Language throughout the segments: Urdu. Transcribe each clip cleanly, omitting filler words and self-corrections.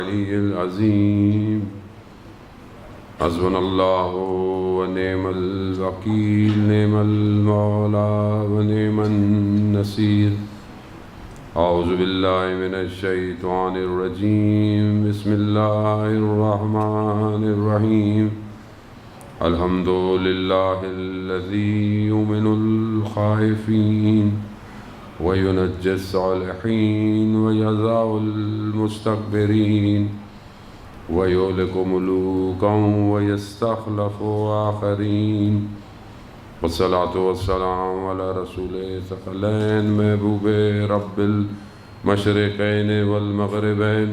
العلي العظيم حسبنا الله ونعم الوكيل نعم المولى ونعم النصير أعوذ بالله من الشيطان الرجيم بسم الله الرحمن الرحيم الحمد لله الذي يؤمن الخائفين وينجي الصالحين ويعذب المستكبرين ويهلك ملوكا ويستخلف آخرين والصلاة والسلام على رسول ثقلين محبوب رب المشرقين والمغربين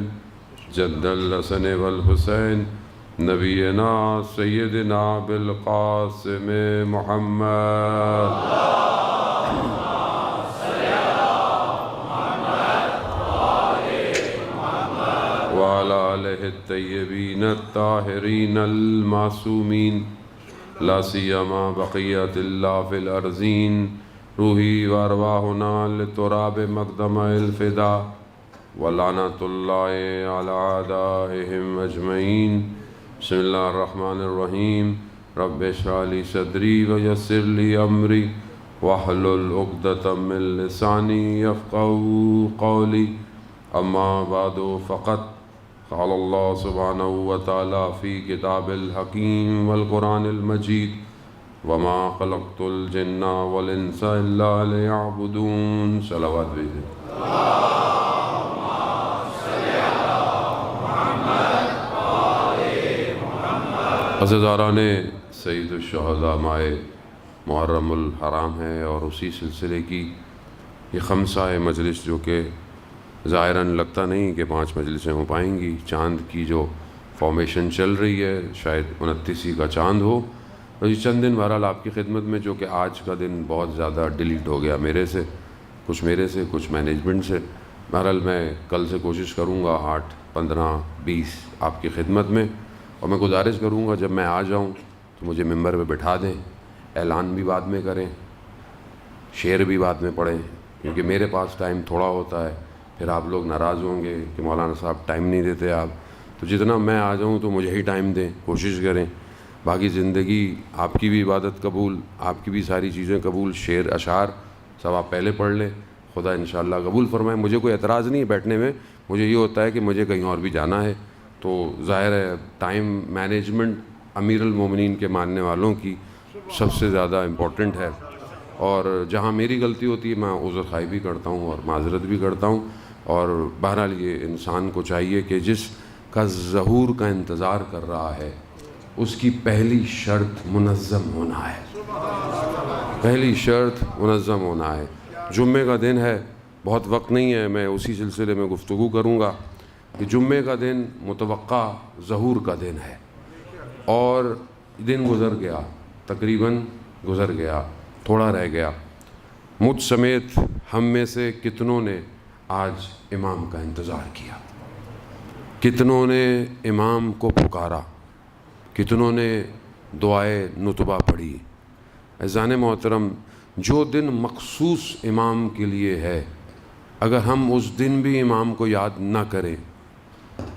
جد الحسن والحسين نبينا سيدنا بالقاسم محمد وعلى آله الطيبين الطاهرين المعصومين لا سيما بقية الله في الأرضين روحي وأرواحنا لتراب مقدم الفداء ولعنة الله على أعدائهم أجمعين بسم الله الرحمن الرحيم رب اشرح لي صدري ويسر لي أمري واحلل عقدة من لساني يفقهوا قولي أما بعد فقد قال الله سبحانه وتعالى في كتاب الحكيم والقرآن المجيد وما خلقت الجن والإنس إلا ليعبدون صلوات بيجي عزیزاران سید الشہداء ماہ محرم الحرام ہے اور اسی سلسلے کی یہ خمسہ مجلس جو کہ ظاہراً لگتا نہیں کہ 5 مجلسیں ہو پائیں گی. چاند کی جو فارمیشن چل رہی ہے شاید 29 کا چاند ہو. اور یہ چند دن بہرحال آپ کی خدمت میں جو کہ آج کا دن بہت زیادہ ڈیلیٹ ہو گیا میرے سے کچھ مینجمنٹ سے. بہرحال میں کل سے کوشش کروں گا 8 15 20 آپ کی خدمت میں. اور میں گزارش کروں گا جب میں آ جاؤں تو مجھے ممبر پہ بٹھا دیں, اعلان بھی بعد میں کریں, شعر بھی بعد میں پڑھیں, کیونکہ میرے پاس ٹائم تھوڑا ہوتا ہے. پھر آپ لوگ ناراض ہوں گے کہ مولانا صاحب ٹائم نہیں دیتے آپ. تو جتنا میں آ جاؤں تو مجھے ہی ٹائم دیں, کوشش کریں. باقی زندگی آپ کی بھی عبادت قبول, آپ کی بھی ساری چیزیں قبول. شعر اشعار سب آپ پہلے پڑھ لیں, خدا انشاءاللہ قبول فرمائے. مجھے کوئی اعتراض نہیں ہے بیٹھنے میں, مجھے یہ ہوتا ہے کہ مجھے کہیں اور بھی جانا ہے. تو ظاہر ہے ٹائم مینجمنٹ امیر المومنین کے ماننے والوں کی سب سے زیادہ امپورٹنٹ ہے. اور جہاں میری غلطی ہوتی ہے میں عذر خواہی بھی کرتا ہوں اور معذرت بھی کرتا ہوں. اور بہرحال یہ انسان کو چاہیے کہ جس کا ظہور کا انتظار کر رہا ہے اس کی پہلی شرط منظم ہونا ہے. پہلی شرط منظم ہونا ہے. جمعے کا دن ہے, بہت وقت نہیں ہے, میں اسی سلسلے میں گفتگو کروں گا کہ جمعے کا دن متوقع ظہور کا دن ہے. اور دن گزر گیا, تقریباً گزر گیا, تھوڑا رہ گیا. مجھ سمیت ہم میں سے کتنوں نے آج امام کا انتظار کیا, کتنوں نے امام کو پکارا, کتنوں نے دعائے نطبہ پڑھی. عزیزان محترم, جو دن مخصوص امام کے لیے ہے اگر ہم اس دن بھی امام کو یاد نہ کریں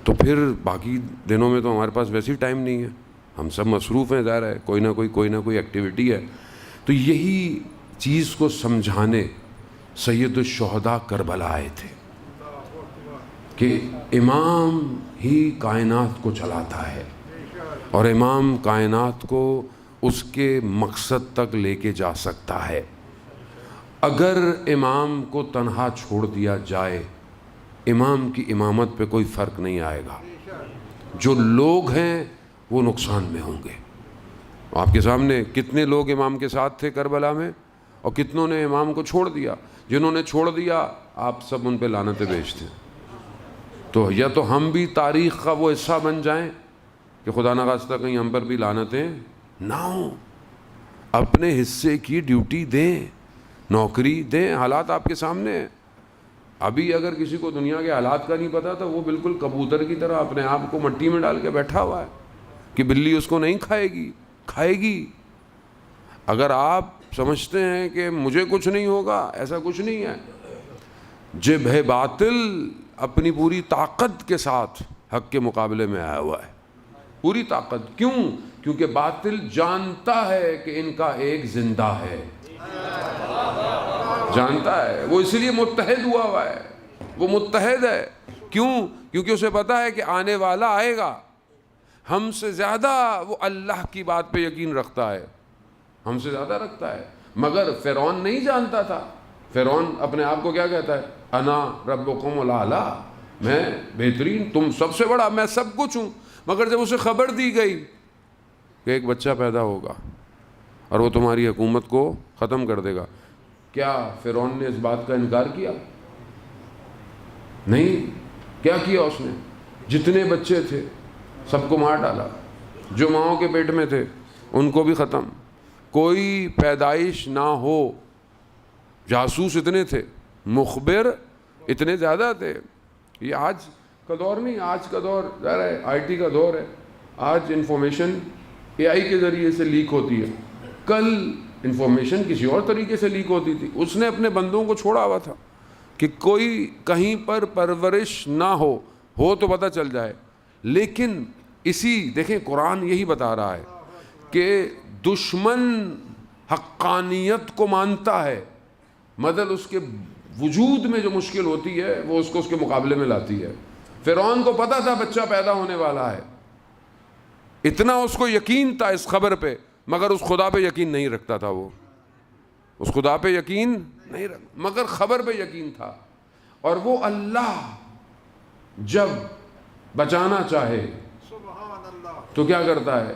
تو پھر باقی دنوں میں تو ہمارے پاس ویسے ہی ٹائم نہیں ہے. ہم سب مصروف ہیں, ظاہر ہے کوئی نہ کوئی ایکٹیویٹی ہے. تو یہی چیز کو سمجھانے سید الشہداء کربلا آئے تھے کہ امام ہی کائنات کو چلاتا ہے اور امام کائنات کو اس کے مقصد تک لے کے جا سکتا ہے. اگر امام کو تنہا چھوڑ دیا جائے امام کی امامت پہ کوئی فرق نہیں آئے گا. جو لوگ ہیں وہ نقصان میں ہوں گے. آپ کے سامنے کتنے لوگ امام کے ساتھ تھے کربلا میں اور کتنوں نے امام کو چھوڑ دیا. جنہوں نے چھوڑ دیا آپ سب ان پہ لعنتیں بھیجتے ہیں. تو یا تو ہم بھی تاریخ کا وہ حصہ بن جائیں کہ خدا نخواستہ کہیں ہم پر بھی لعنتیں نہ ہوں. اپنے حصے کی ڈیوٹی دیں, نوکری دیں. حالات آپ کے سامنے ہیں. ابھی اگر کسی کو دنیا کے حالات کا نہیں پتا تو وہ بالکل کبوتر کی طرح اپنے آپ کو مٹی میں ڈال کے بیٹھا ہوا ہے کہ بلی اس کو نہیں کھائے گی. اگر آپ سمجھتے ہیں کہ مجھے کچھ نہیں ہوگا، ایسا کچھ نہیں ہے. جب ہے باطل اپنی پوری طاقت کے ساتھ حق کے مقابلے میں آیا ہوا ہے، پوری طاقت۔ کیوں؟ کیونکہ باطل جانتا ہے کہ ان کا ایک زندہ ہے، جانتا ہے، وہ اس لیے متحد ہوا ہے، وہ متحد ہے۔ کیوں؟ کیونکہ اسے پتا ہے کہ آنے والا آئے گا۔ ہم سے زیادہ وہ اللہ کی بات پہ یقین رکھتا ہے، ہم سے زیادہ رکھتا ہے۔ مگر فرعون نہیں جانتا تھا۔ فرعون اپنے آپ کو کیا کہتا ہے؟ انا ربکم الاعلی، میں بہترین، تم سب سے بڑا، میں سب کچھ ہوں۔ مگر جب اسے خبر دی گئی کہ ایک بچہ پیدا ہوگا اور وہ تمہاری حکومت کو ختم کر دے گا، کیا فرعون نے اس بات کا انکار کیا؟ نہیں۔ کیا کیا اس نے؟ جتنے بچے تھے سب کو مار ڈالا، جو ماؤں کے پیٹ میں تھے ان کو بھی ختم، کوئی پیدائش نہ ہو۔ جاسوس اتنے تھے، مخبر اتنے زیادہ تھے۔ یہ آج کا دور نہیں، آج کا دور ظاہر ہے آئی ٹی کا دور ہے، آج انفارمیشن اے آئی کے ذریعے سے لیک ہوتی ہے، کل انفارمیشن کسی اور طریقے سے لیک ہوتی تھی۔ اس نے اپنے بندوں کو چھوڑا ہوا تھا کہ کوئی کہیں پر پرورش نہ ہو تو پتہ چل جائے۔ لیکن اسی دیکھیں قرآن یہی بتا رہا ہے کہ دشمن حقانیت کو مانتا ہے، مدد اس کے وجود میں جو مشکل ہوتی ہے وہ اس کو اس کے مقابلے میں لاتی ہے۔ فرعون کو پتا تھا بچہ پیدا ہونے والا ہے، اتنا اس کو یقین تھا اس خبر پہ، مگر اس خدا پہ یقین نہیں رکھتا تھا۔ وہ اس خدا پہ یقین نہیں مگر خبر پہ یقین تھا۔ اور وہ اللہ جب بچانا چاہے تو کیا کرتا ہے؟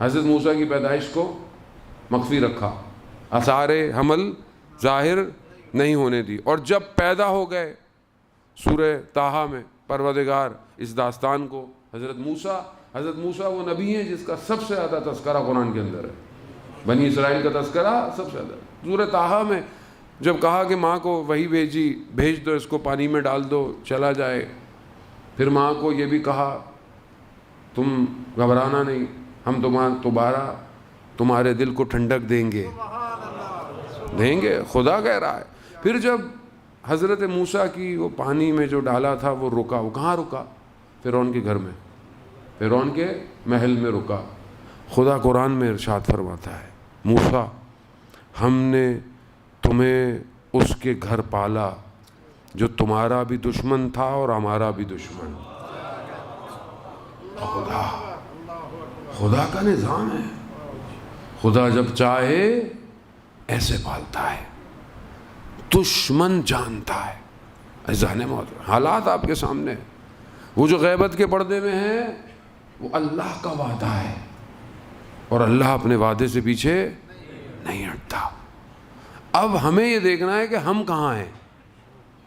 حضرت موسیٰ کی پیدائش کو مخفی رکھا، آثار حمل ظاہر نہیں ہونے دی، اور جب پیدا ہو گئے سورہ طٰہٰ میں پروردگار اس داستان کو حضرت موسیٰ وہ نبی ہیں جس کا سب سے زیادہ تذکرہ قرآن کے اندر ہے، بنی اسرائیل کا تذکرہ سب سے زیادہ۔ سورہ طٰہٰ میں جب کہا کہ ماں کو وہی بھیج دو، اس کو پانی میں ڈال دو چلا جائے، پھر ماں کو یہ بھی کہا تم گھبرانا نہیں، ہم دوبارہ تمہارے دل کو ٹھنڈک دیں گے، خدا کہہ رہا ہے۔ پھر جب حضرت موسیٰ کی وہ پانی میں جو ڈالا تھا وہ رکا، وہ کہاں رکا؟ فرعون کے گھر میں، فرعون کے محل میں رکا۔ خدا قرآن میں ارشاد فرماتا ہے موسیٰ ہم نے تمہیں اس کے گھر پالا جو تمہارا بھی دشمن تھا اور ہمارا بھی دشمن۔ خدا کا نظام ہے، خدا جب چاہے ایسے پالتا ہے، دشمن جانتا ہے۔ عزیزان محترم، حالات آپ کے سامنے ہیں، وہ جو غیبت کے پردے میں ہیں وہ اللہ کا وعدہ ہے، اور اللہ اپنے وعدے سے پیچھے نہیں ہٹتا۔ اب ہمیں یہ دیکھنا ہے کہ ہم کہاں ہیں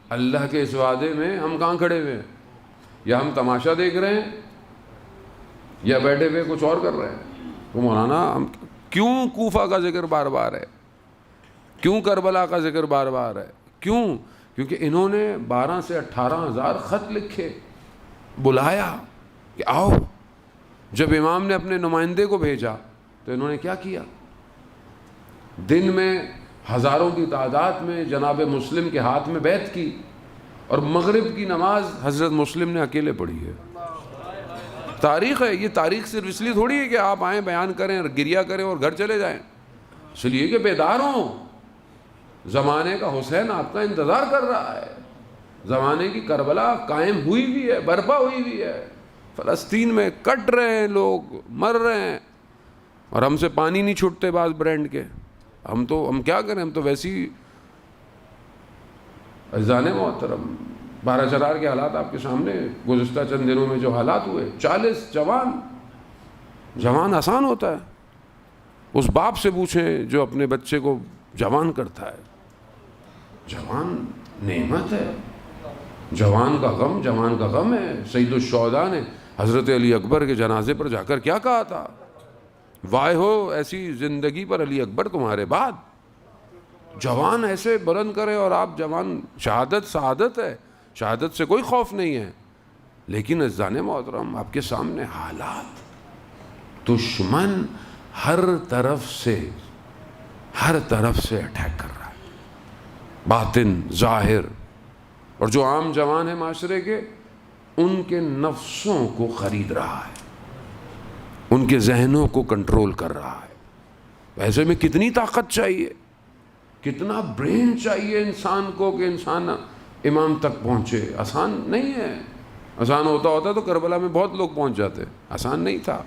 اللہ کے اس وعدے میں، ہم کہاں کھڑے ہوئے ہیں؟ یا ہم تماشا دیکھ رہے ہیں یا بیٹھے ہوئے کچھ اور کر رہے ہیں؟ وہ مولانا ہم کیوں کوفہ کا ذکر بار بار ہے، کیوں کربلا کا ذکر بار بار ہے؟ کیوں؟ کیونکہ انہوں نے 12 سے 18 ہزار خط لکھے، بلایا کہ آؤ۔ جب امام نے اپنے نمائندے کو بھیجا تو انہوں نے کیا کیا؟ دن میں ہزاروں کی تعداد میں جناب مسلم کے ہاتھ میں بیعت کی، اور مغرب کی نماز حضرت مسلم نے اکیلے پڑھی ہے۔ تاریخ ہے یہ، تاریخ صرف اس لیے تھوڑی ہے کہ آپ آئیں بیان کریں اور گریہ کریں اور گھر چلے جائیں، اس لیے کہ بیدار ہوں۔ زمانے کا حسین آپ کا انتظار کر رہا ہے، زمانے کی کربلا قائم ہوئی بھی ہے، برپا ہوئی بھی ہے، فلسطین میں کٹ رہے ہیں لوگ، مر رہے ہیں، اور ہم سے پانی نہیں چھوٹتے بعض برانڈ کے۔ ہم کیا کریں، ہم تو ویسی عزیزان محترم، 12 چرار کے حالات آپ کے سامنے، گزشتہ چند دنوں میں جو حالات ہوئے، 40 جوان آسان ہوتا ہے؟ اس باپ سے پوچھیں جو اپنے بچے کو جوان کرتا ہے، جوان نعمت ہے، جوان کا غم ہے۔ سید الشہداء نے حضرت علی اکبر کے جنازے پر جا کر کیا کہا تھا؟ وائے ہو ایسی زندگی پر علی اکبر تمہارے بعد، جوان ایسے بلند کرے، اور آپ جوان، شہادت سعادت ہے، شہادت سے کوئی خوف نہیں ہے۔ لیکن عزیزان محترم آپ کے سامنے حالات، دشمن ہر طرف سے اٹیک کر رہا ہے، باطن ظاہر۔ اور جو عام جوان ہیں معاشرے کے، ان کے نفسوں کو خرید رہا ہے، ان کے ذہنوں کو کنٹرول کر رہا ہے۔ ایسے میں کتنی طاقت چاہیے، کتنا برین چاہیے انسان کو کہ انسان امام تک پہنچے۔ آسان نہیں ہے، آسان ہوتا تو کربلا میں بہت لوگ پہنچ جاتے، آسان نہیں تھا،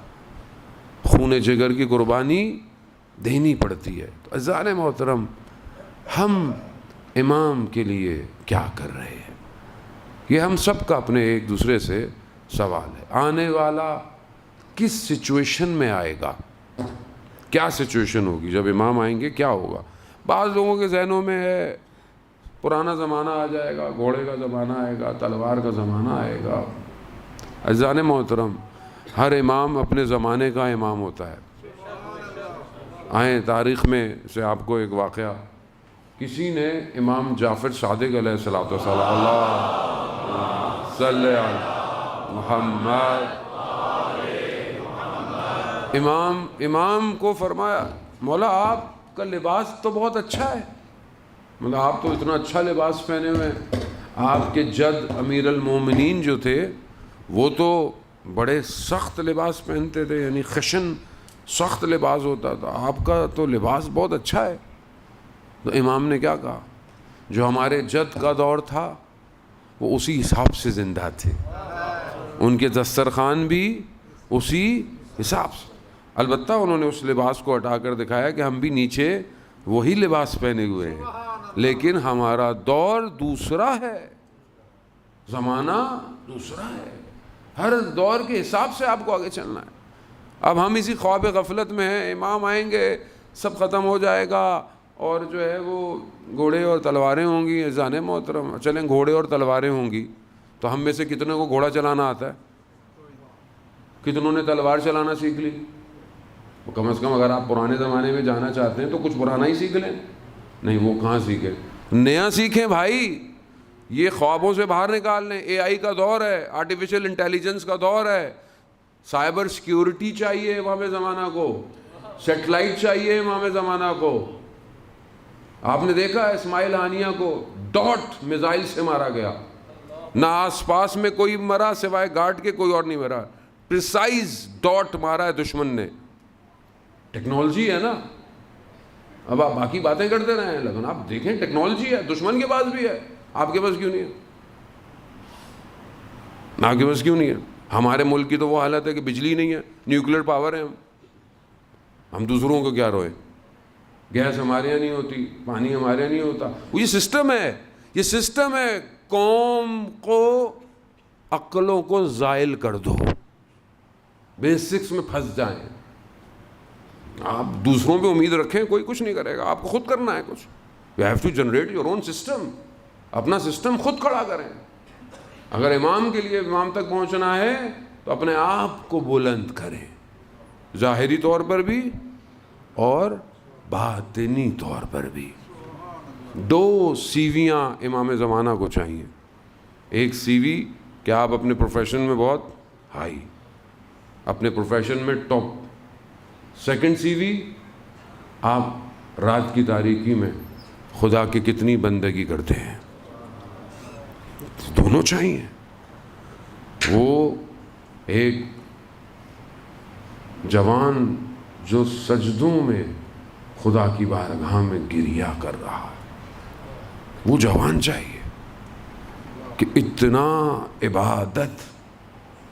خون جگر کی قربانی دینی پڑتی ہے۔ تو عزیزان محترم، ہم امام کے لیے کیا کر رہے ہیں، یہ ہم سب کا اپنے ایک دوسرے سے سوال ہے۔ آنے والا کس سچویشن میں آئے گا، کیا سچویشن ہوگی جب امام آئیں گے، کیا ہوگا؟ بعض لوگوں کے ذہنوں میں ہے پرانا زمانہ آ جائے گا، گھوڑے کا زمانہ آئے گا، تلوار کا زمانہ آئے گا۔ عزیزان محترم، ہر امام اپنے زمانے کا امام ہوتا ہے۔ آئیں تاریخ میں سے آپ کو ایک واقعہ، کسی نے امام جعفر صادق علیہ الصلوۃ والسلام، اللہ صلی علی محمد، امام کو فرمایا مولا آپ کا لباس تو بہت اچھا ہے، مطلب آپ تو اتنا اچھا لباس پہنے ہوئے ہیں۔ آپ کے جد امیر المومنین جو تھے وہ تو بڑے سخت لباس پہنتے تھے، یعنی خشن سخت لباس ہوتا تھا، آپ کا تو لباس بہت اچھا ہے۔ تو امام نے کیا کہا، جو ہمارے جد کا دور تھا وہ اسی حساب سے زندہ تھے، ان کے دسترخوان بھی اسی حساب سے، البتہ انہوں نے اس لباس کو ہٹا کر دکھایا کہ ہم بھی نیچے وہی لباس پہنے ہوئے ہیں، لیکن ہمارا دور دوسرا ہے، زمانہ دوسرا ہے، ہر دور کے حساب سے آپ کو آگے چلنا ہے۔ اب ہم اسی خواب غفلت میں ہیں، امام آئیں گے سب ختم ہو جائے گا اور جو ہے وہ گھوڑے اور تلواریں ہوں گی۔ عزیزان محترم، چلیں گھوڑے اور تلواریں ہوں گی تو ہم میں سے کتنے کو گھوڑا چلانا آتا ہے؟ کتنوں نے تلوار چلانا سیکھ لی؟ کم از کم اگر آپ پرانے زمانے میں جانا چاہتے ہیں تو کچھ پرانا ہی سیکھ لیں۔ نہیں، وہ کہاں سیکھیں، نیا سیکھیں بھائی، یہ خوابوں سے باہر نکال لیں۔ اے آئی کا دور ہے، آرٹیفیشل انٹیلیجنس کا دور ہے، سائبر سیکیورٹی چاہیے امام زمانہ کو، سیٹلائٹ چاہیے امام زمانہ کو۔ آپ نے دیکھا ہے اسماعیل ہانیہ کو ڈاٹ میزائل سے مارا گیا، نہ آس پاس میں کوئی مرا سوائے گارڈ کے، کوئی اور نہیں مرا، پریسائز ڈاٹ مارا ہے دشمن نے۔ ٹیکنالوجی ہے نا، اب آپ باقی باتیں کرتے رہیں لیکن آپ دیکھیں ٹیکنالوجی ہے، دشمن کے پاس بھی ہے، آپ کے پاس کیوں نہیں ہے؟ آپ کے پاس کیوں نہیں ہے؟ ہمارے ملک کی تو وہ حالت ہے کہ بجلی نہیں ہے، نیوکلیر پاور ہے، ہم دوسروں کو کیا روئیں، گیس ہمارے یہاں نہیں ہوتی، پانی ہمارے یہاں نہیں ہوتا۔ وہ یہ سسٹم ہے، یہ سسٹم ہے، قوم کو عقلوں کو زائل کر دو، بیسکس میں پھنس جائیں۔ آپ دوسروں پہ امید رکھیں، کوئی کچھ نہیں کرے گا، آپ کو خود کرنا ہے کچھ۔ You have to generate your own system, اپنا سسٹم خود کھڑا کریں۔ اگر امام کے لیے امام تک پہنچنا ہے تو اپنے آپ کو بلند کریں، ظاہری طور پر بھی اور باطنی طور پر بھی۔ دو سیویاں امام زمانہ کو چاہیے، ایک سیوی کہ آپ اپنے پروفیشن میں بہت ہائی، اپنے پروفیشن میں ٹاپ، سیکنڈ سی وی آپ رات کی تاریکی میں خدا کی کتنی بندگی کرتے ہیں، دونوں چاہیے۔ وہ ایک جوان جو سجدوں میں خدا کی بارگاہ میں گریا کر رہا ہے، وہ جوان چاہیے کہ اتنا عبادت،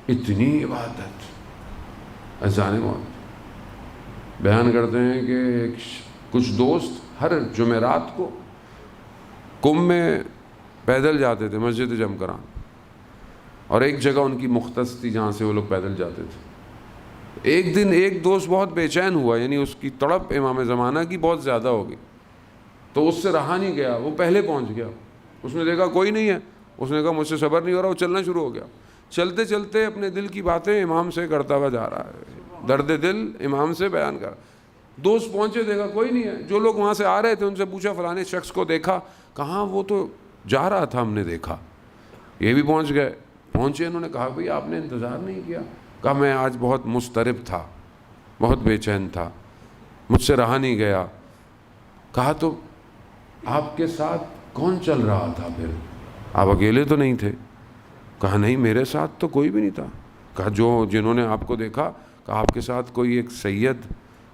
اتنی عبادت۔ عزیزان موت بیان کرتے ہیں کہ کچھ دوست ہر جمعرات کو کم میں پیدل جاتے تھے مسجد جم کران، اور ایک جگہ ان کی مختص تھی جہاں سے وہ لوگ پیدل جاتے تھے۔ ایک دن ایک دوست بہت بے چین ہوا، یعنی اس کی تڑپ امام زمانہ کی بہت زیادہ ہو گئی، تو اس سے رہا نہیں گیا، وہ پہلے پہنچ گیا۔ اس نے دیکھا کوئی نہیں ہے، اس نے کہا مجھ سے صبر نہیں ہو رہا، وہ چلنا شروع ہو گیا۔ چلتے چلتے اپنے دل کی باتیں امام سے کرتا ہوا جا رہا ہے، درد دل امام سے بیان کر۔ دوست پہنچے، دیکھا کوئی نہیں ہے، جو لوگ وہاں سے آ رہے تھے ان سے پوچھا فلانے شخص کو دیکھا؟ کہاں، وہ تو جا رہا تھا، ہم نے دیکھا۔ یہ بھی پہنچ گئے، پہنچے، انہوں نے کہا بھئی آپ نے انتظار نہیں کیا؟ کہا میں آج بہت مضطرب تھا، بہت بے چین تھا، مجھ سے رہا نہیں گیا۔ کہا تو آپ کے ساتھ کون چل رہا تھا پھر؟ آپ اکیلے تو نہیں تھے؟ کہا نہیں میرے ساتھ تو کوئی بھی نہیں تھا. کہا جنہوں نے آپ کو دیکھا, کہا آپ کے ساتھ کوئی ایک سید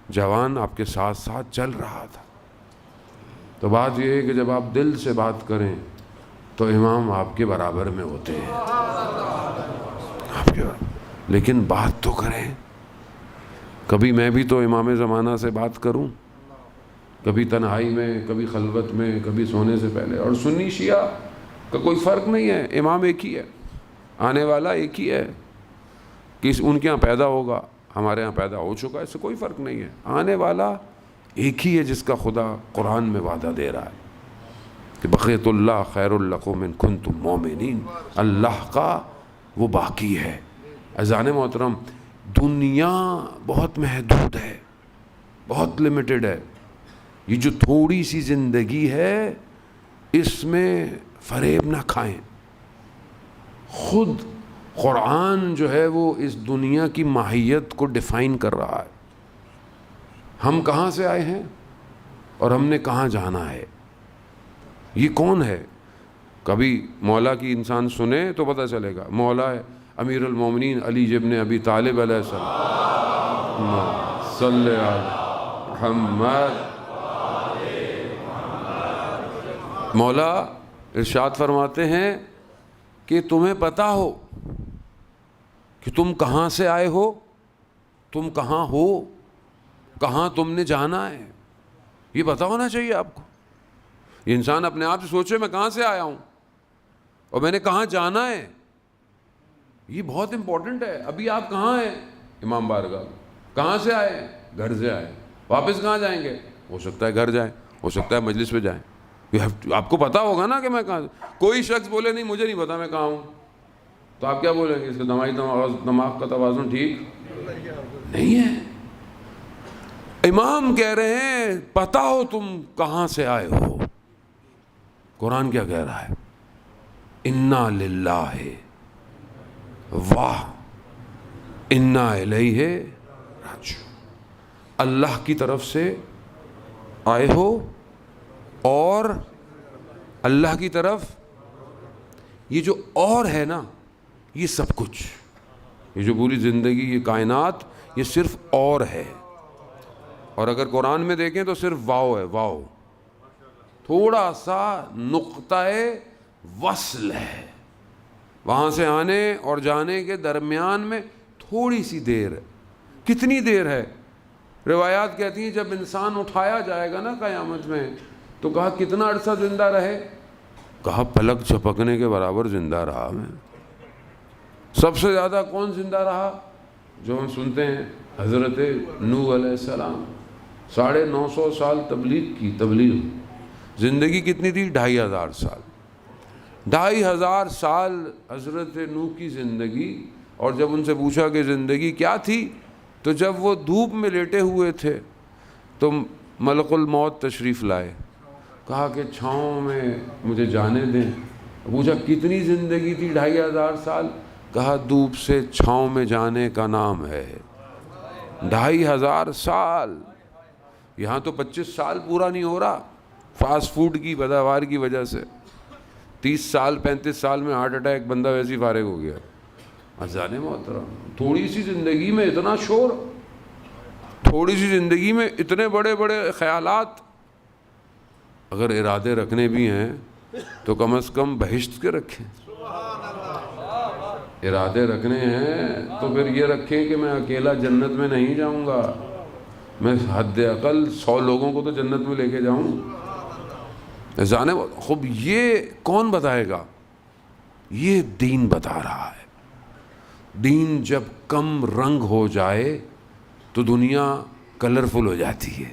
جوان آپ کے ساتھ ساتھ چل رہا تھا. تو بات یہ ہے کہ جب آپ دل سے بات کریں تو امام آپ کے برابر میں ہوتے ہیں, آپ کے برابر. لیکن بات تو کریں. کبھی میں بھی تو امام زمانہ سے بات کروں, کبھی تنہائی میں, کبھی خلوت میں, کبھی سونے سے پہلے. اور سنی شیعہ کا کوئی فرق نہیں ہے, امام ایک ہی ہے, آنے والا ایک ہی ہے. ان کے ہاں پیدا ہوگا, ہمارے ہاں پیدا ہو چکا ہے, اس سے کوئی فرق نہیں ہے. آنے والا ایک ہی ہے جس کا خدا قرآن میں وعدہ دے رہا ہے کہ بقیت اللہ خیر لکم ان کنتم مومنین. اللہ کا وہ باقی ہے. اذان محترم, دنیا بہت محدود ہے, بہت لمیٹڈ ہے. یہ جو تھوڑی سی زندگی ہے اس میں فریب نہ کھائیں. خود قرآن جو ہے وہ اس دنیا کی ماہیت کو ڈیفائن کر رہا ہے. ہم کہاں سے آئے ہیں اور ہم نے کہاں جانا ہے, یہ کون ہے. کبھی مولا کی انسان سنے تو پتہ چلے گا. مولا ہے امیر المومنین علی ابن ابی طالب علیہ السلام. صلی علی محمد. مولا ارشاد فرماتے ہیں کہ تمہیں پتہ ہو کہ تم کہاں سے آئے ہو, تم کہاں ہو, کہاں تم نے جانا ہے, یہ پتہ ہونا چاہیے آپ کو. یہ انسان اپنے آپ سے سوچے میں کہاں سے آیا ہوں اور میں نے کہاں جانا ہے. یہ بہت امپورٹنٹ ہے. ابھی آپ کہاں ہیں؟ امام بارگاہ. کہاں سے آئے؟ گھر سے آئے. واپس کہاں جائیں گے؟ ہو سکتا ہے گھر جائیں, ہو سکتا ہے مجلس پہ جائیں. آپ کو پتا ہوگا نا کہ میں کہاں. کوئی شخص بولے نہیں مجھے نہیں پتا میں کہاں ہوں, تو آپ کیا بولیں گے؟ اس کا دماغ کا توازن ٹھیک نہیں ہے. امام کہہ رہے ہیں پتا ہو تم کہاں سے آئے ہو. قرآن کیا کہہ رہا ہے؟ انا للہ واہ انا الیہ راجعون. اللہ کی طرف سے آئے ہو اور اللہ کی طرف. یہ جو اور ہے نا, یہ سب کچھ, یہ جو پوری زندگی, یہ کائنات, یہ صرف اور ہے. اور اگر قرآن میں دیکھیں تو صرف واو ہے, واو تھوڑا سا نقطہ وصل ہے. وہاں سے آنے اور جانے کے درمیان میں تھوڑی سی دیر ہے. کتنی دیر ہے؟ روایات کہتی ہیں جب انسان اٹھایا جائے گا نا قیامت میں, تو کہا کتنا عرصہ زندہ رہے؟ کہا پلک جھپکنے کے برابر زندہ رہا میں. سب سے زیادہ کون زندہ رہا؟ جو ہم سنتے ہیں حضرت نوح علیہ السلام. 950 سال تبلیغ کی. تبلیغ زندگی کتنی تھی؟ 2500 سال. 2500 سال حضرت نوح کی زندگی. اور جب ان سے پوچھا کہ زندگی کیا تھی, تو جب وہ دھوپ میں لیٹے ہوئے تھے تو ملک الموت تشریف لائے. کہا کہ چھاؤں میں مجھے جانے دیں. پوچھا کتنی زندگی تھی؟ 2500 سال. کہا دھوپ سے چھاؤں میں جانے کا نام ہے. 2500 سال. یہاں تو 25 سال پورا نہیں ہو رہا فاسٹ فوڈ کی پیداوار کی وجہ سے. 30 سال 35 سال میں ہارٹ اٹیک, بندہ ویسے ہی فارغ ہو گیا. اذان محترم, تھوڑی سی زندگی میں اتنا شور, تھوڑی سی زندگی میں اتنے بڑے بڑے خیالات. اگر ارادے رکھنے بھی ہیں تو کم از کم بہشت کے رکھیں. ارادے رکھنے ہیں تو پھر یہ رکھیں کہ میں اکیلا جنت میں نہیں جاؤں گا, میں حد اقل 100 لوگوں کو تو جنت میں لے کے جاؤں. جانے خوب یہ کون بتائے گا؟ یہ دین بتا رہا ہے. دین جب کم رنگ ہو جائے تو دنیا کلرفل ہو جاتی ہے.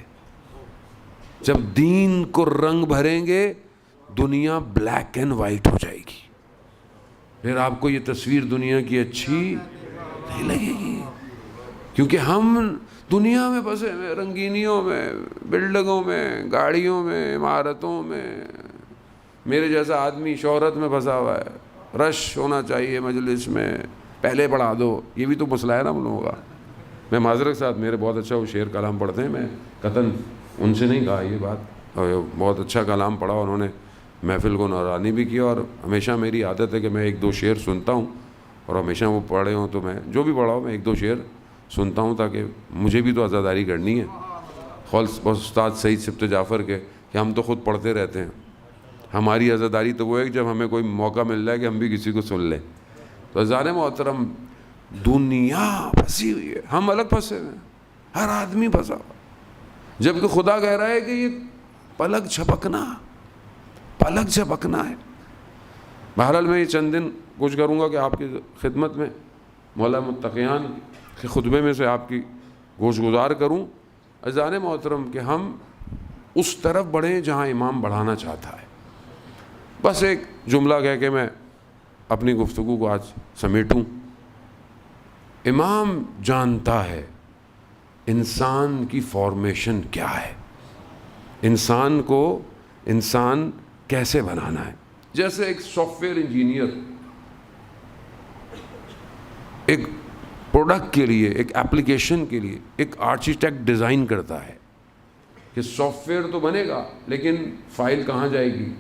جب دین کو رنگ بھریں گے دنیا بلیک اینڈ وائٹ ہو جائے گی. پھر آپ کو یہ تصویر دنیا کی اچھی نہیں لگے گی, کیونکہ ہم دنیا میں پھنسے ہوئے, رنگینیوں میں, بلڈنگوں میں, گاڑیوں میں, عمارتوں میں. میرے جیسا آدمی شہرت میں پھنسا ہوا ہے. رش ہونا چاہیے مجلس میں, پہلے پڑھا دو. یہ بھی تو مسئلہ ہے نا ہم لوگوں کا. میں معذرت کے ساتھ, میرے بہت اچھا وہ شعر کلام پڑھتے ہیں, میں قطعاً ان سے نہیں کہا یہ بات, بہت اچھا کلام پڑھا انہوں نے. محفل کو نورانی بھی کیا، اور ہمیشہ میری عادت ہے کہ میں 1-2 شعر سنتا ہوں، اور ہمیشہ وہ پڑھے ہوں تو میں جو بھی پڑھا ہوں میں 1-2 شعر سنتا ہوں، تاکہ مجھے بھی تو عزاداری کرنی ہے. قول استاد سعید سبت جعفر کے کہ ہم تو خود پڑھتے رہتے ہیں، ہماری عزاداری تو وہ ہے کہ جب ہمیں کوئی موقع مل جائے کہ ہم بھی کسی کو سن لیں. تو عزیزان محترم، دنیا پھنسی ہوئی ہے، ہم الگ پھنسے ہوئے ہیں، ہر آدمی پھنسا ہوا، جبکہ خدا کہہ رہا ہے کہ یہ پلک جھپکنا ہے. بہرحال میں یہ چند دن کچھ کروں گا کہ آپ کی خدمت میں مولا متقیان کے خطبے میں سے آپ کی گوش گزار کروں. عزیزان محترم کہ ہم اس طرف بڑھیں جہاں امام بڑھانا چاہتا ہے. بس ایک جملہ کہہ کے میں اپنی گفتگو کو آج سمیٹوں. امام جانتا ہے انسان کی فارمیشن کیا ہے، انسان کو انسان کیسے بنانا ہے. جیسے ایک سافٹ ویئر انجینئر ایک پروڈکٹ کے لیے، ایک ایپلیکیشن کے لیے ایک آرکیٹیکٹ ڈیزائن کرتا ہے کہ سافٹ ویئر تو بنے گا لیکن فائل کہاں جائے گی،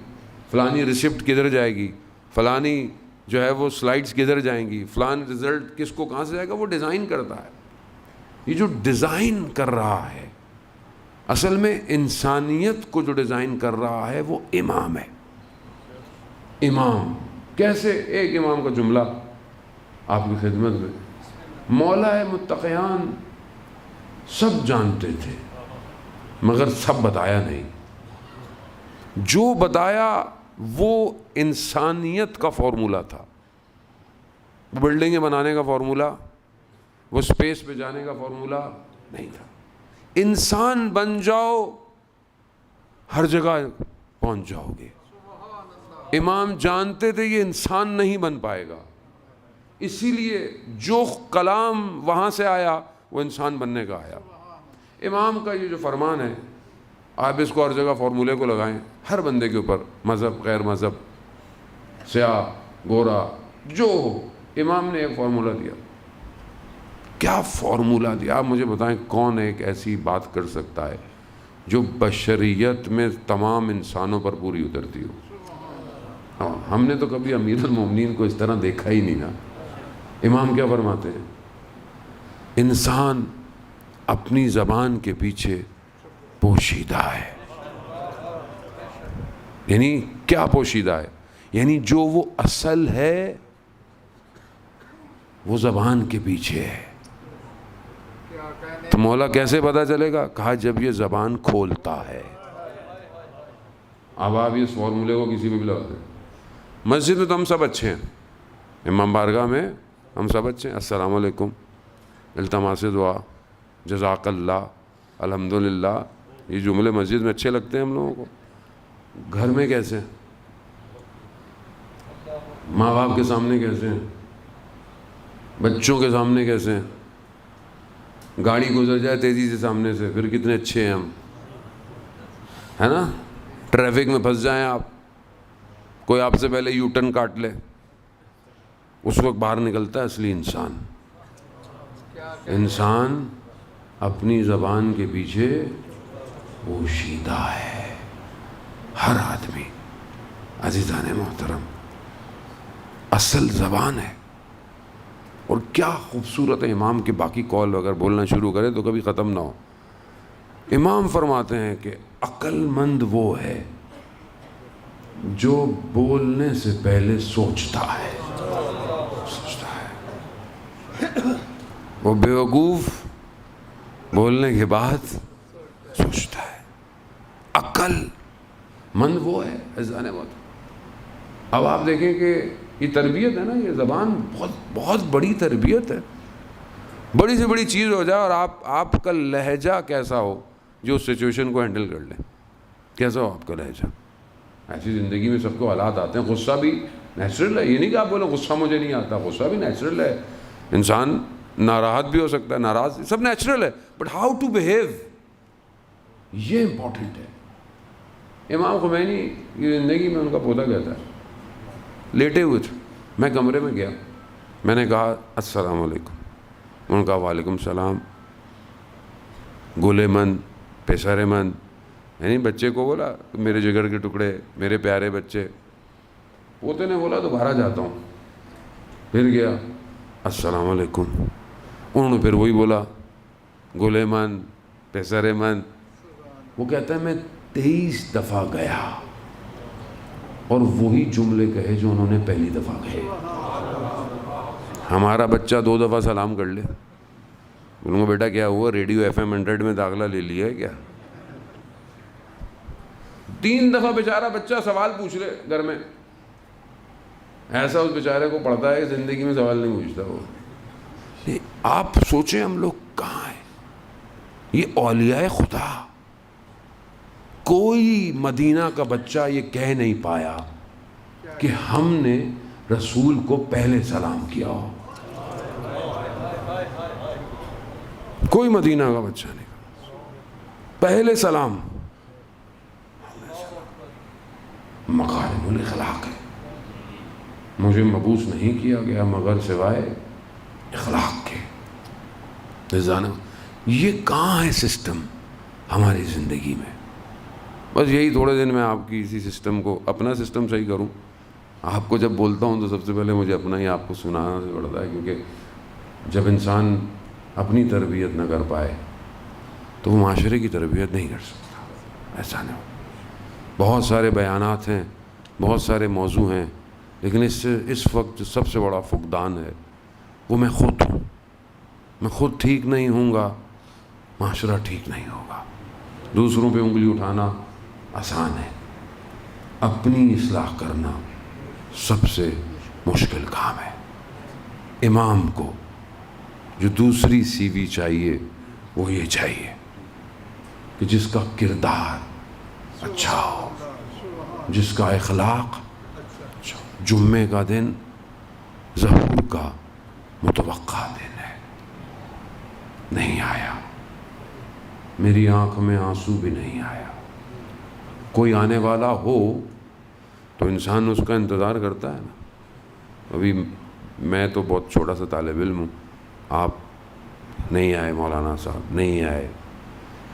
فلانی ریسپٹ کدھر جائے گی، فلانی جو ہے وہ سلائڈز کدھر جائیں گی، فلان رزلٹ کس کو کہاں سے جائے گا، وہ ڈیزائن کرتا ہے. یہ جو ڈیزائن کر رہا ہے اصل میں انسانیت کو جو ڈیزائن کر رہا ہے وہ امام ہے. امام کیسے؟ ایک امام کا جملہ آپ کی خدمت میں. مولا متقیان سب جانتے تھے مگر سب بتایا نہیں. جو بتایا وہ انسانیت کا فارمولہ تھا، بلڈنگیں بنانے کا فارمولہ، وہ اسپیس پہ جانے کا فارمولہ نہیں تھا. انسان بن جاؤ ہر جگہ پہنچ جاؤ گے. امام جانتے تھے یہ انسان نہیں بن پائے گا، اسی لیے جو کلام وہاں سے آیا وہ انسان بننے کا آیا. امام کا یہ جو فرمان ہے آپ اس کو ہر جگہ فارمولے کو لگائیں، ہر بندے کے اوپر، مذہب غیر مذہب، سیاہ گورا جو ہو، امام نے ایک فارمولہ دیا. کیا فارمولہ دیا؟ آپ مجھے بتائیں کون ایک ایسی بات کر سکتا ہے جو بشریت میں تمام انسانوں پر پوری اترتی ہو؟ ہم نے تو کبھی امیر المومنین کو اس طرح دیکھا ہی نہیں نا. امام کیا فرماتے ہیں؟ انسان اپنی زبان کے پیچھے پوشیدہ ہے. یعنی کیا پوشیدہ ہے؟ یعنی جو وہ اصل ہے وہ زبان کے پیچھے ہے. تو مولا کیسے پتہ چلے گا؟ کہا جب یہ زبان کھولتا ہے. اب آپ اس فارمولے کو کسی پہ بھی لگا دیں. مسجد میں تو ہم سب اچھے ہیں، امام بارگاہ میں ہم سب اچھے ہیں، السلام علیکم، التماس دعا، جزاک اللہ، الحمدللہ، یہ جملے مسجد میں اچھے لگتے ہیں ہم لوگوں کو. گھر میں کیسے ہیں؟ ماں باپ کے سامنے کیسے ہیں؟ بچوں کے سامنے کیسے ہیں؟ گاڑی گزر جائے تیزی سے سامنے سے پھر کتنے اچھے ہیں ہم، ہے نا؟ ٹریفک میں پھنس جائیں آپ، کوئی آپ سے پہلے یو ٹرن کاٹ لے، اس وقت باہر نکلتا ہے اصلی انسان. انسان اپنی زبان کے پیچھے پوشیدہ ہے، ہر آدمی. عزیزان محترم، اصل زبان ہے. اور کیا خوبصورت ہے امام کے باقی قول اگر بولنا شروع کرے تو کبھی ختم نہ ہو. امام فرماتے ہیں کہ عقل مند وہ ہے جو بولنے سے پہلے سوچتا ہے. وہ بیوقوف بولنے کے بعد سوچتا ہے. عقل مند وہ ہے. اب آپ دیکھیں کہ یہ تربیت ہے نا، یہ زبان بہت بڑی تربیت ہے. بڑی سے بڑی چیز ہو جائے اور آپ کا لہجہ کیسا ہو جو اس سچویشن کو ہینڈل کر لیں. کیسا ہو آپ کا لہجہ؟ ایسی زندگی میں سب کو حالات آتے ہیں. غصہ بھی نیچرل ہے، یہ نہیں کہ آپ بولیں غصہ مجھے نہیں آتا، غصہ بھی نیچرل ہے. انسان ناراحت بھی ہو سکتا ہے، ناراض، سب نیچرل ہے. بٹ ہاؤ ٹو بہیو، یہ امپورٹنٹ ہے. امام خمینی کی زندگی میں ان کا پوتا کہتا ہے، لیٹے ہوئے تھے، میں کمرے میں گیا، میں نے کہا السلام علیکم. انہوں نے کہا وعلیکم السلام. گلے مند، پیسر مند، یعنی بچے کو بولا میرے جگر کے ٹکڑے، میرے پیارے بچے. پوتے نے بولا دوبارہ جاتا ہوں. پھر گیا، السلام علیکم. انہوں نے پھر وہی بولا گلے من پیسرے من. وہ کہتا ہے میں 23 دفعہ گیا اور وہی جملے کہے جو انہوں نے پہلی دفعہ کہے. ہمارا بچہ 2 دفعہ سلام کر لے، بولوں گا بیٹا کیا ہوا، ریڈیو FM 100 میں داخلہ لے لیا ہے کیا؟ 3 دفعہ بیچارہ بچہ سوال پوچھ لے گھر میں، ایسا اس بیچارے کو پڑھتا ہے کہ زندگی میں سوال نہیں پوچھتا وہ. آپ سوچیں ہم لوگ کہاں ہیں. یہ اولیاء خدا، کوئی مدینہ کا بچہ یہ کہہ نہیں پایا کہ ہم نے رسول کو پہلے سلام کیا ہو. کوئی مدینہ کا بچہ نہیں پہلے سلام. مکارم الاخلاق ہے. مجھے مبعوث نہیں کیا گیا مگر سوائے اخلاق کے. یہ کہاں ہے سسٹم ہماری زندگی میں؟ بس یہی تھوڑے دن میں آپ کی اسی سسٹم کو، اپنا سسٹم صحیح کروں. آپ کو جب بولتا ہوں تو سب سے پہلے مجھے اپنا ہی آپ کو سنانا سے پڑتا ہے، کیونکہ جب انسان اپنی تربیت نہ کر پائے تو وہ معاشرے کی تربیت نہیں کر سکتا. ایسا نہیں. بہت سارے بیانات ہیں، بہت سارے موضوع ہیں، لیکن اس وقت جو سب سے بڑا فقدان ہے وہ میں خود ہوں. میں خود ٹھیک نہیں ہوں گا، معاشرہ ٹھیک نہیں ہوگا. دوسروں پہ انگلی اٹھانا آسان ہے، اپنی اصلاح کرنا سب سے مشکل کام ہے. امام کو جو دوسری CV چاہیے وہ یہ چاہیے کہ جس کا کردار اچھا ہو، جس کا اخلاق اچھا. جمعے کا دن ظہور کا متوقع دن ہے، نہیں آیا، میری آنکھ میں آنسو بھی نہیں آیا. کوئی آنے والا ہو تو انسان اس کا انتظار کرتا ہے نا. ابھی میں تو بہت چھوٹا سا طالب علم ہوں، آپ نہیں آئے، مولانا صاحب نہیں آئے،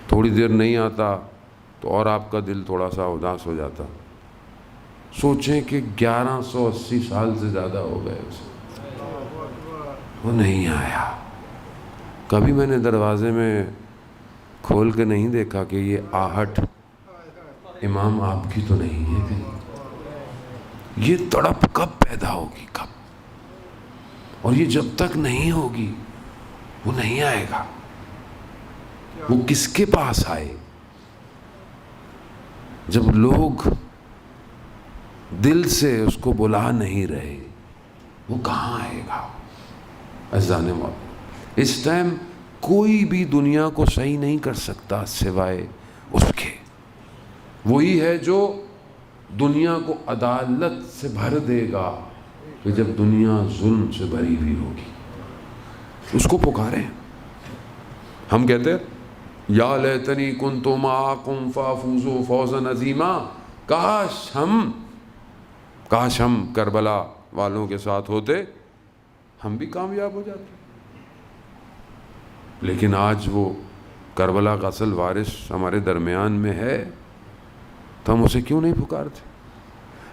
تھوڑی دیر نہیں آتا تو اور آپ کا دل تھوڑا سا اداس ہو جاتا. سوچیں کہ 1180 سال سے زیادہ ہو گئے اسے، وہ نہیں آیا. کبھی میں نے دروازے میں کھول کے نہیں دیکھا کہ یہ آہٹ امام آپ کی تو نہیں ہے کہیں. یہ تڑپ کب پیدا ہوگی، کب؟ اور یہ جب تک نہیں ہوگی وہ نہیں آئے گا. وہ کس کے پاس آئے؟ جب لوگ دل سے اس کو بلا نہیں رہے وہ کہاں آئے گا؟ عزیزان مولا، اس ٹائم کوئی بھی دنیا کو صحیح نہیں کر سکتا سوائے اس کے. وہی ہے جو دنیا کو عدالت سے بھر دے گا کہ جب دنیا ظلم سے بھری ہوئی ہوگی. اس کو پکاریں. ہم کہتے ہیں یا لیتنی کنت معکم فافوز فوزا عظیما، کاش ہم کربلا والوں کے ساتھ ہوتے، ہم بھی کامیاب ہو جاتے. لیکن آج وہ کربلا کا اصل وارث ہمارے درمیان میں ہے تو ہم اسے کیوں نہیں پکارتے؟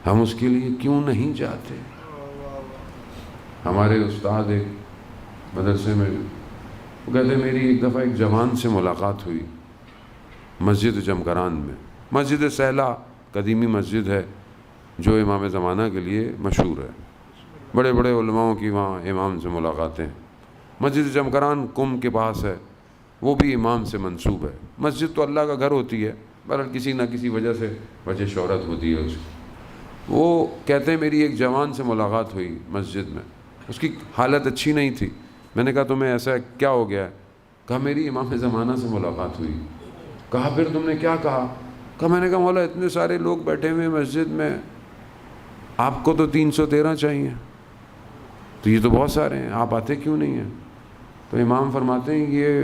ہم اس کے لیے کیوں نہیں جاتے؟ ہمارے استاد ایک مدرسے میں، وہ کہتے ہیں میری ایک دفعہ ایک جوان سے ملاقات ہوئی مسجد جمکران میں. مسجد سہلا قدیمی مسجد ہے جو امام زمانہ کے لیے مشہور ہے. بڑے بڑے علماؤں کی وہاں امام سے ملاقاتیں. مسجد جمکران کم کے پاس ہے، وہ بھی امام سے منسوب ہے. مسجد تو اللہ کا گھر ہوتی ہے، بہرحال کسی نہ کسی وجہ سے وجہ شہرت ہوتی ہے اس کی. وہ کہتے ہیں میری ایک جوان سے ملاقات ہوئی مسجد میں، اس کی حالت اچھی نہیں تھی. میں نے کہا تمہیں ایسا کیا ہو گیا ہے؟ کہا میری امام زمانہ سے ملاقات ہوئی. کہا پھر تم نے کیا کہا؟ کہا میں نے کہا مولا اتنے سارے لوگ بیٹھے ہوئے مسجد میں، آپ کو تو 313 چاہیے، تو یہ تو بہت سارے ہیں، آپ آتے کیوں نہیں ہیں؟ تو امام فرماتے ہیں یہ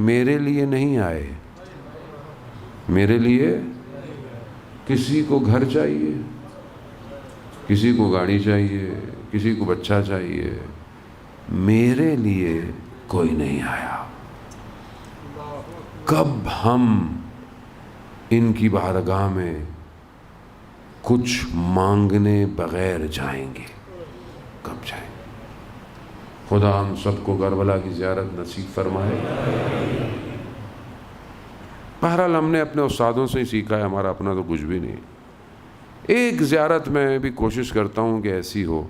میرے لیے نہیں آئے، میرے لیے کسی کو گھر چاہیے، کسی کو گاڑی چاہیے، کسی کو بچہ چاہیے، میرے لیے کوئی نہیں آیا. کب ہم ان کی بارگاہ میں کچھ مانگنے بغیر جائیں گے. کب جائیں؟ خدا ہم سب کو کربلا کی زیارت نصیب فرمائے. بہرحال ہم نے اپنے استادوں سے ہی سیکھا ہے، ہمارا اپنا تو کچھ بھی نہیں. ایک زیارت میں بھی کوشش کرتا ہوں کہ ایسی ہو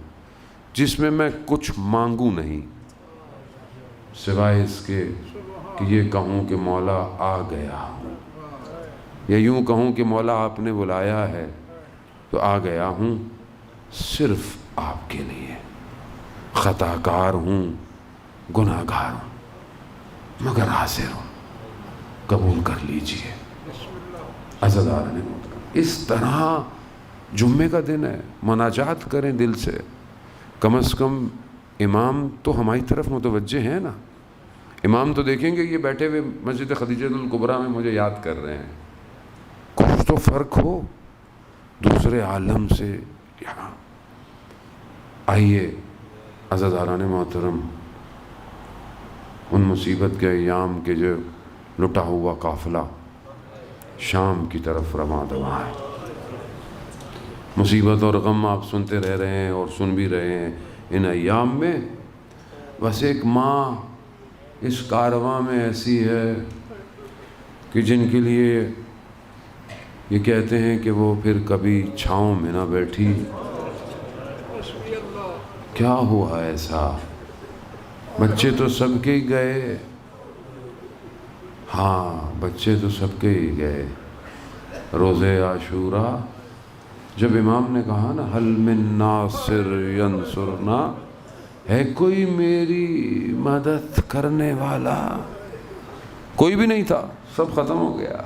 جس میں میں کچھ مانگوں نہیں، سوائے اس کے کہ یہ کہوں کہ مولا آ گیا ہوں، یا یوں کہوں کہ مولا آپ نے بلایا ہے تو آ گیا ہوں، صرف آپ کے لیے. خطا کار ہوں، گناہ گار ہوں، مگر حاضر ہوں، قبول کر لیجئے. عزاداران محترم، اس طرح جمعے کا دن ہے، مناجات کریں دل سے. کم از کم امام تو ہماری طرف متوجہ ہیں نا. امام تو دیکھیں گے یہ بیٹھے ہوئے مسجد خدیجہ الکبریٰ میں مجھے یاد کر رہے ہیں. کچھ تو فرق ہو دوسرے عالم سے یہاں. آئیے عزاداران محترم، ان مصیبت کے ایام کے جو لٹا ہوا قافلہ شام کی طرف رواں دواں ہے. مصیبت اور غم آپ سنتے رہ رہے ہیں اور سن بھی رہے ہیں ان ایام میں. بس ایک ماں اس کارواں میں ایسی ہے کہ جن کے لیے یہ کہتے ہیں کہ وہ پھر کبھی چھاؤں میں نہ بیٹھی. کیا ہوا ایسا؟ بچے تو سب کے ہی گئے. ہاں بچے تو سب کے ہی گئے. روزے عاشوراء جب امام نے کہا نا حل من ناصر ینصرنا، ہے کوئی میری مدد کرنے والا، کوئی بھی نہیں تھا، سب ختم ہو گیا.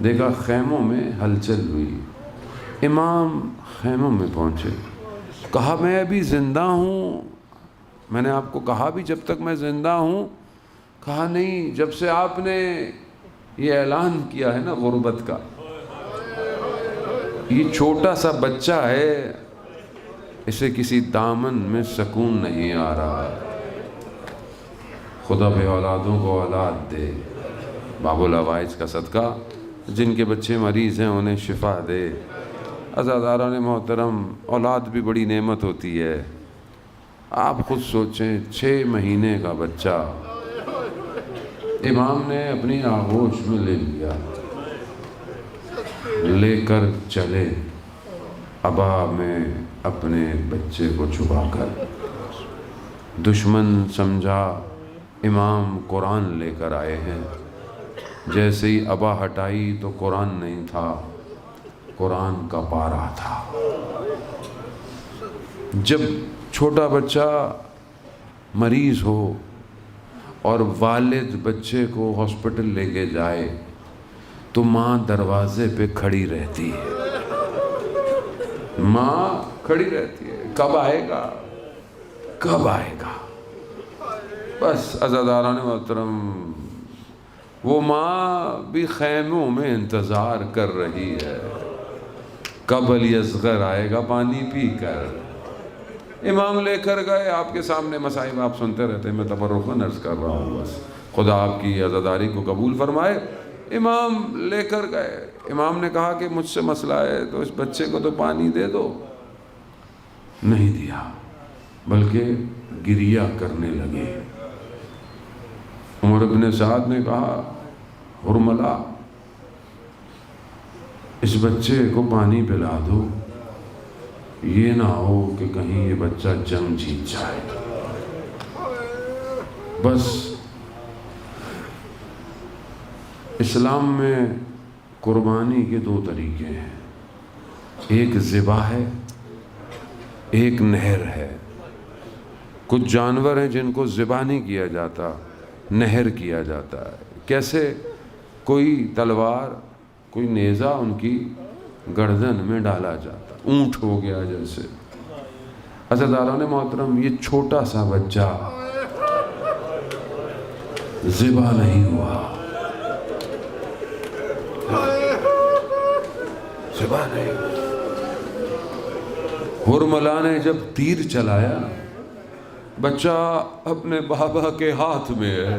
دیکھا خیموں میں ہلچل ہوئی، امام خیموں میں پہنچے. کہا میں ابھی زندہ ہوں. میں نے آپ کو کہا بھی جب تک میں زندہ ہوں. کہا نہیں، جب سے آپ نے یہ اعلان کیا ہے نا غربت کا، یہ چھوٹا سا بچہ ہے، اسے کسی دامن میں سکون نہیں آ رہا. خدا بے اولادوں کو اولاد دے. باب العوائج کا صدقہ، جن کے بچے مریض ہیں انہیں شفا دے. عزاداران محترم، اولاد بھی بڑی نعمت ہوتی ہے. آپ خود سوچیں، 6 مہینے کا بچہ امام نے اپنی آغوش میں لے لیا، لے کر چلے ابا میں اپنے بچے کو چھپا کر. دشمن سمجھا امام قرآن لے کر آئے ہیں. جیسے ہی ابا ہٹائی تو قرآن نہیں تھا، قرآن کا پارہ تھا. جب چھوٹا بچہ مریض ہو اور والد بچے کو ہاسپٹل لے کے جائے تو ماں دروازے پہ کھڑی رہتی ہے. ماں کھڑی رہتی ہے، کب آئے گا، کب آئے گا. بس عزاداران محترم، وہ ماں بھی خیموں میں انتظار کر رہی ہے، کب علی اصغر آئے گا پانی پی کر. امام لے کر گئے. آپ کے سامنے مصائب آپ سنتے رہتے ہیں، میں تبرکاً عرض کر رہا ہوں. بس خدا آپ کی عزاداری کو قبول فرمائے. امام لے کر گئے. امام نے کہا کہ مجھ سے مسئلہ ہے تو اس بچے کو تو پانی دے دو. نہیں دیا، بلکہ گریہ کرنے لگے. عمر بن سعد نے کہا حرملہ اس بچے کو پانی پلا دو، یہ نہ ہو کہ کہیں یہ بچہ جنگ جیت جائے. بس اسلام میں قربانی کے 2 طریقے ہیں، ایک ذبح ہے، ایک نہر ہے. کچھ جانور ہیں جن کو ذبح نہیں کیا جاتا، نہر کیا جاتا ہے. کیسے؟ کوئی تلوار، کوئی نیزہ ان کی گردن میں ڈالا جاتا، اونٹ ہو گیا جیسے. عزاداران محترم، یہ چھوٹا سا بچہ ذبح نہیں ہوا، ذبح نہیں. حرملہ نے جب تیر چلایا، بچہ اپنے بابا کے ہاتھ میں ہے،